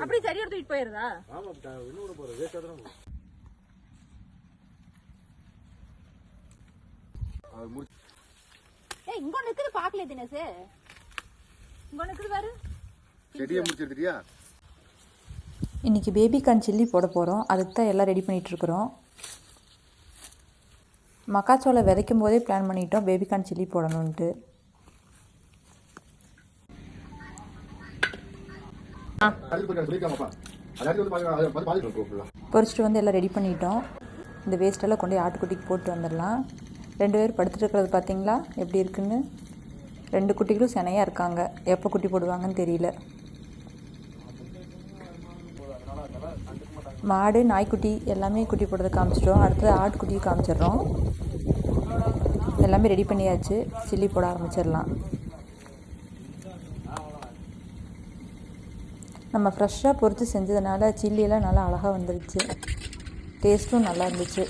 அப்படி சரியா தூக்கிட்டு போயிருதா? ஆமா இன்னும் கூட போற வேஸ்டா தான் போகும். ஏய் இங்க நிக்குது பாக்கல தினேஷ். இங்க நிக்குது பாரு. செடியை முடிச்சிருக்கியா? இன்றைக்கி பேபிகார்ன் சில்லி போட போகிறோம். அதுக்கு தான் எல்லாம் ரெடி பண்ணிகிட்ருக்குறோம். மக்காச்சோளம் விதைக்கும் போதே பிளான் பண்ணிட்டோம் பேபிகார்ன் சில்லி போடணுன்ட்டு. பொரிச்சிட்டு வந்து எல்லாம் ரெடி பண்ணிட்டோம். இந்த வேஸ்ட்டெல்லாம் கொண்டு போய் ஆட்டுக்குட்டிக்கு போட்டு வந்துடலாம். 2 பேர் படுத்துட்டு இருக்கிறது பார்த்தீங்களா எப்படி இருக்குன்னு. 2 குட்டிகளும் செனையாக இருக்காங்க. எப்போ குட்டி போடுவாங்கன்னு தெரியல. மாடு நாய்க்குட்டி எல்லாமே குட்டி போடுறத காமிச்சிட்டோம். அடுத்தது ஆட்டுக்குட்டியை காமிச்சிடுறோம். எல்லாமே ரெடி பண்ணியாச்சு. சில்லி போட ஆரம்பிச்சிடலாம். நம்ம ஃப்ரெஷ்ஷாக பொரித்து செஞ்சதுனால சில்லியெல்லாம் நல்லா அழகாக வந்துடுச்சு. டேஸ்ட்டும் நல்லா இருந்துச்சு.